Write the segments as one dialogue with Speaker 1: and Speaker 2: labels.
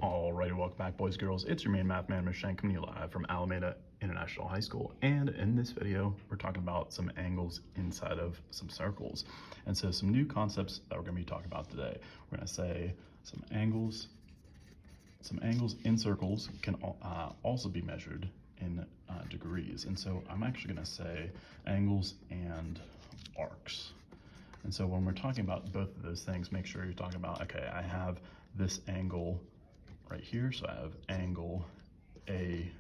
Speaker 1: Alrighty, welcome back, boys and girls. It's your main math man, Mr. Shank, coming to you live from Alameda International High School. And in this video, we're talking about some angles inside of some circles. And so some new concepts that we're going to be talking about today. We're going to say some angles in circles can also be measured in degrees. And so I'm actually going to say angles and arcs. And so when we're talking about both of those things, make sure you're talking about, okay, I have this angle right here, so I have angle AQB.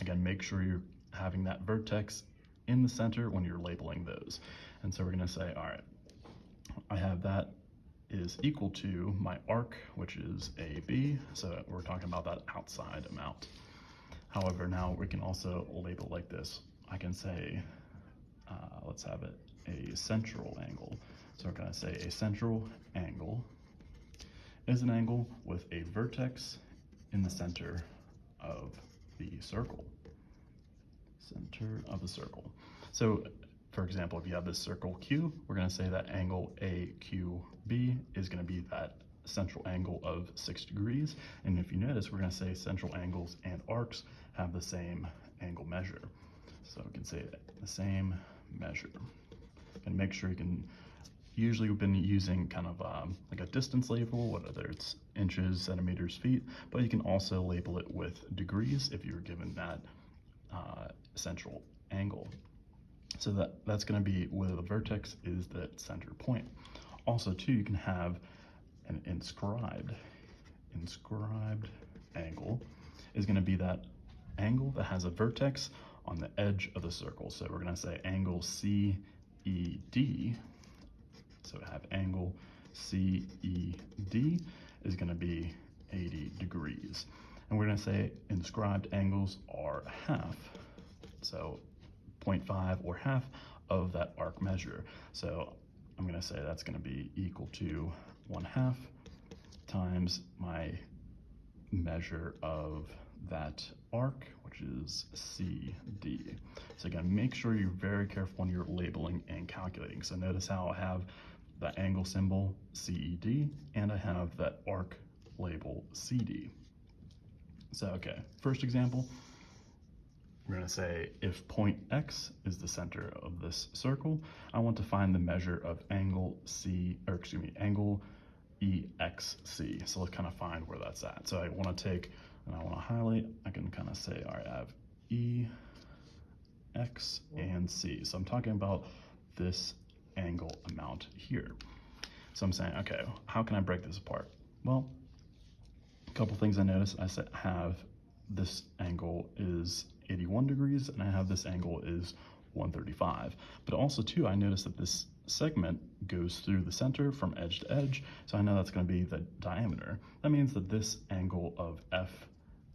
Speaker 1: Again, make sure you're having that vertex in the center when you're labeling those. And so we're going to say, all right, I have that is equal to my arc, which is AB. So we're talking about that outside amount. However, now we can also label like this. I can say, let's have it a central angle. So we're going to say a central angle is an angle with a vertex in the center of the circle. Center of the circle. So, for example, if you have this circle Q, we're going to say that angle AQB is going to be that central angle of 6 degrees. And if you notice, we're going to say central angles and arcs have the same angle measure. So we can say the same measure. And make sure you can. Usually we've been using kind of like a distance label, whether it's inches, centimeters, feet, but you can also label it with degrees if you're given that central angle. So that's going to be where the vertex is the center point. Also too, you can have an inscribed angle is going to be that angle that has a vertex on the edge of the circle. So we're going to say angle CED. So we have angle CED is going to be 80 degrees. And we're going to say inscribed angles are half. So 0.5 or half of that arc measure. So I'm going to say that's going to be equal to 1/2 times my measure of that arc, which is CD. So again, make sure you're very careful when you're labeling and calculating. So notice how I have the angle symbol CED and I have that arc label CD. So okay, first example, we're going to say if point X is the center of this circle, I want to find the measure of angle angle EXC. So let's kind of find where that's at. So I want to take, and I want to highlight, I can kind of say, all right, I have E, X, and C. So I'm talking about this angle amount here. So I'm saying, okay, how can I break this apart? Well, a couple things I noticed. I have this angle is 81 degrees and I have this angle is 135. But also too, I noticed that this segment goes through the center from edge to edge. So I know that's going to be the diameter. That means that this angle of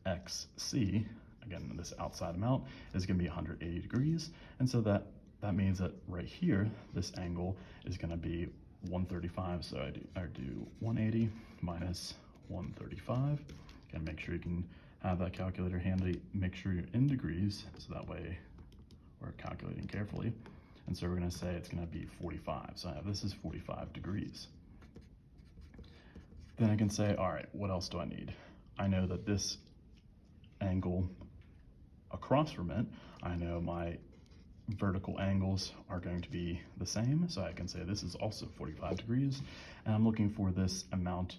Speaker 1: FXC, again, this outside amount, is going to be 180 degrees. And so that means that right here, this angle is going to be 135. So I do 180 minus 135. Again, make sure you can have that calculator handy. Make sure you're in degrees, so that way we're calculating carefully. And so we're going to say it's going to be 45. So I have this is 45 degrees. Then I can say, all right, what else do I need? I know that this angle across from it, I know my vertical angles are going to be the same. So I can say this is also 45 degrees. And I'm looking for this amount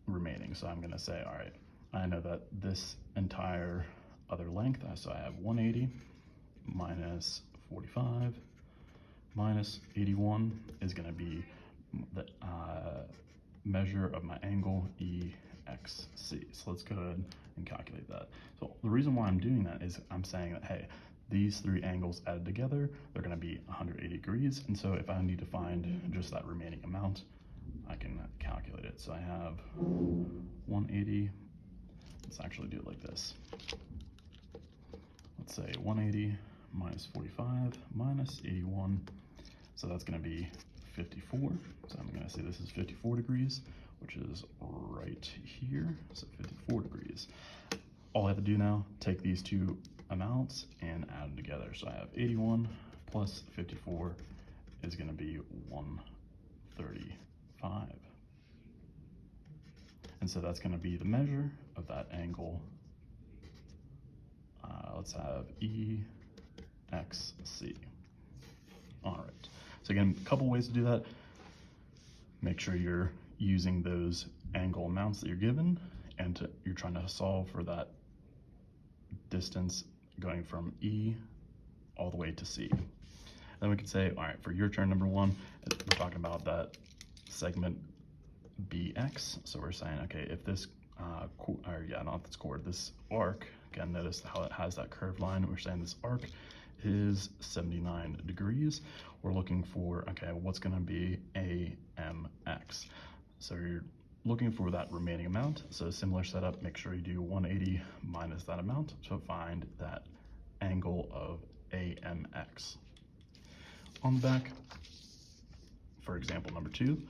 Speaker 1: remaining. So I'm going to say, all right, I know that this entire other length, so I have 180 minus 45 minus 81 is going to be the measure of my angle EXC. So let's go ahead and calculate that. So the reason why I'm doing that is I'm saying that, hey, these three angles added together, they're going to be 180 degrees. And so if I need to find just that remaining amount, I can calculate it. So I have 180. Let's actually do it like this. Let's say 180 minus 45 minus 81. So that's going to be 54. So I'm going to say this is 54 degrees, which is right here. So 54 degrees. All I have to do now, take these two amounts and add them together. So I have 81 plus 54 is going to be 135. And so that's going to be the measure of that angle. Let's have EXC. All right. So again, a couple ways to do that. Make sure you're using those angle amounts that you're given, and you're trying to solve for that distance going from E all the way to C. Then we can say, all right, for your turn number one, we're talking about that segment BX. So we're saying, okay, if this, not this chord, this arc, again, notice how it has that curved line. We're saying this arc is 79 degrees. We're looking for, okay, what's gonna be AMX? So you're looking for that remaining amount. So similar setup, make sure you do 180 minus that amount to find that angle of AMX. On the back, for example number 2,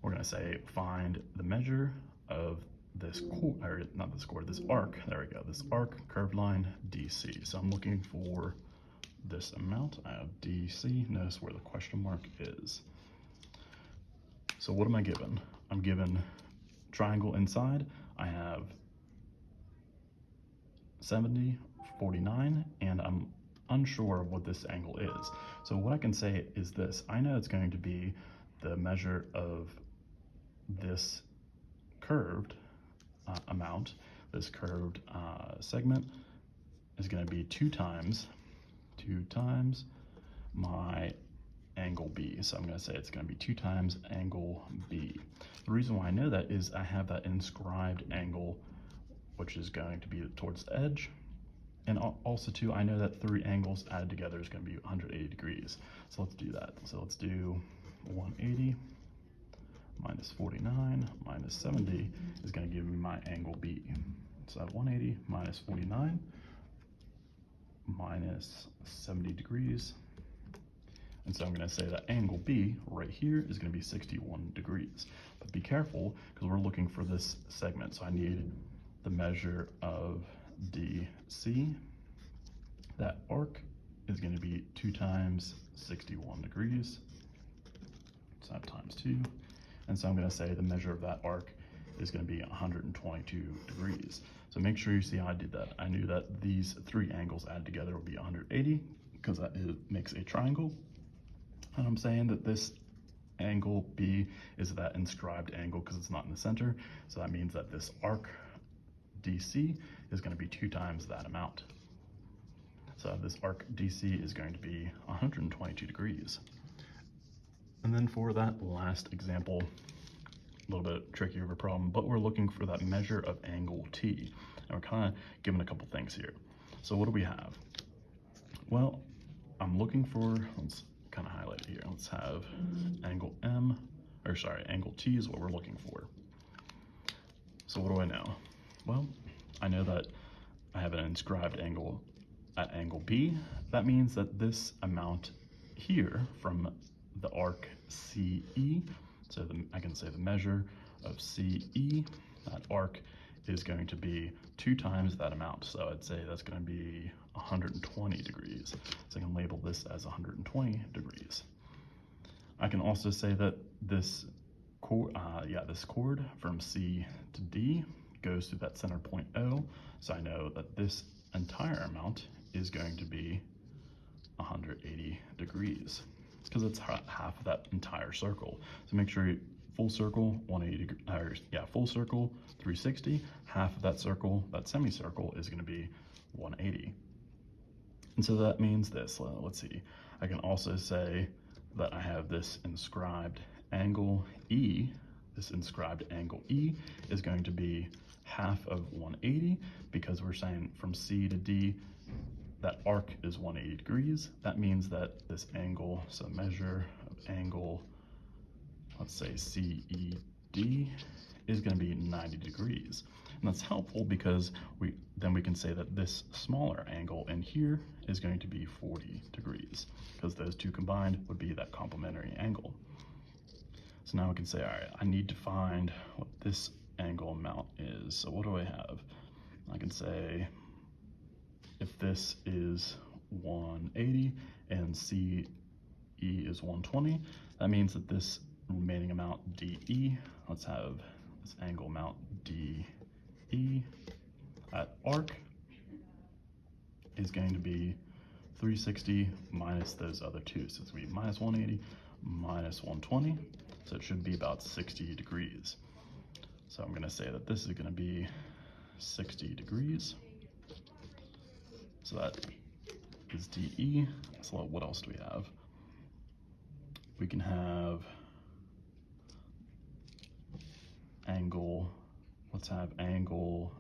Speaker 1: we're gonna say find the measure of this this arc, there we go, this arc curved line DC. So I'm looking for this amount. I have DC, notice where the question mark is. So what am I given? I'm given triangle inside. I have 70, 49, and I'm unsure of what this angle is. So what I can say is this. I know it's going to be the measure of this curved amount, this curved segment is going to be 2 times my angle B. So I'm going to say it's going to be 2 times angle B. The reason why I know that is I have that inscribed angle, which is going to be towards the edge. And also too, I know that 3 angles added together is going to be 180 degrees. So let's do that. So let's do 180 minus 49 minus 70 is going to give me my angle B. So I have 180 minus 49 minus 70 degrees. And so I'm going to say that angle B right here is going to be 61 degrees. But be careful, because we're looking for this segment. So I need the measure of DC. That arc is going to be 2 times 61 degrees. So that times 2. And so I'm going to say the measure of that arc is going to be 122 degrees. So make sure you see how I did that. I knew that these 3 angles added together would be 180 because that makes a triangle. And I'm saying that this angle B is that inscribed angle because it's not in the center. So that means that this arc DC is going to be 2 times that amount. So this arc DC is going to be 122 degrees. And then for that last example, a little bit trickier of a problem, but we're looking for that measure of angle T. And we're kind of given a couple things here. So what do we have? Well, I'm looking for, let's kind of highlight it here. Let's have angle angle T is what we're looking for. So what do I know? Well, I know that I have an inscribed angle at angle B. That means that this amount here from the arc CE, so I can say the measure of CE, that arc is going to be 2 times that amount. So I'd say that's going to be 120 degrees. So I can label this as 120 degrees. I can also say that this chord from C to D goes through that center point O. So I know that this entire amount is going to be 180 degrees. It's because it's half of that entire circle. So make sure you full circle 180, full circle 360, half of that circle, that semicircle is going to be 180. And so that means this, let's see, I can also say that I have this inscribed angle E. This inscribed angle E is going to be half of 180 because we're saying from C to D, that arc is 180 degrees. That means that this angle, so measure of angle, let's say CED, is going to be 90 degrees. And that's helpful because then we can say that this smaller angle in here is going to be 40 degrees because those two combined would be that complementary angle. So now we can say, all right, I need to find what this angle amount is. So what do I have? I can say if this is 180 and CE is 120, that means that this remaining amount DE, let's this angle amount DE at arc is going to be 360 minus those other two. So it's going to be minus 180 minus 120. So it should be about 60 degrees. So I'm going to say that this is going to be 60 degrees. So that is DE. So what else do we have? We can have angle, let's have angle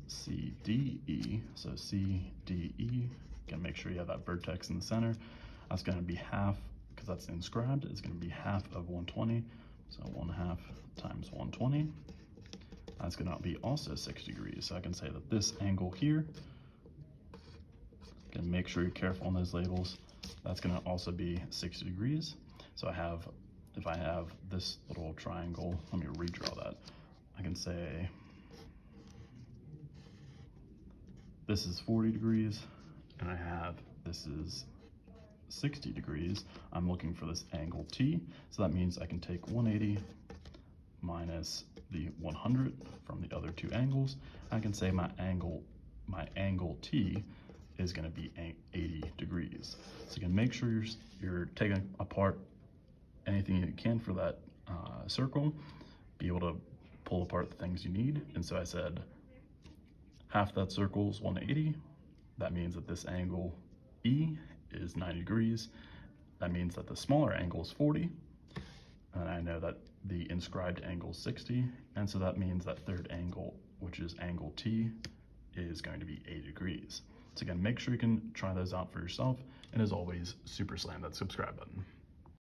Speaker 1: CDE. So CDE, again, make sure you have that vertex in the center. That's going to be half, because that's inscribed, it's going to be half of 120. So 1/2 times 120. That's going to be also 60 degrees. So I can say that this angle here, again, make sure you're careful on those labels, that's going to also be 60 degrees. So if I have this little triangle, let me redraw that. I can say this is 40 degrees, and I have this is 60 degrees. I'm looking for this angle T, so that means I can take 180 minus the 100 from the other two angles. I can say my angle T is going to be 80 degrees. So you can make sure you're taking apart anything you can for that circle, be able to pull apart the things you need. And so I said half that circle is 180. That means that this angle E is 90 degrees. That means that the smaller angle is 40. And I know that the inscribed angle is 60. And so that means that third angle, which is angle T, is going to be 80 degrees. So again, make sure you can try those out for yourself. And as always, super slam that subscribe button.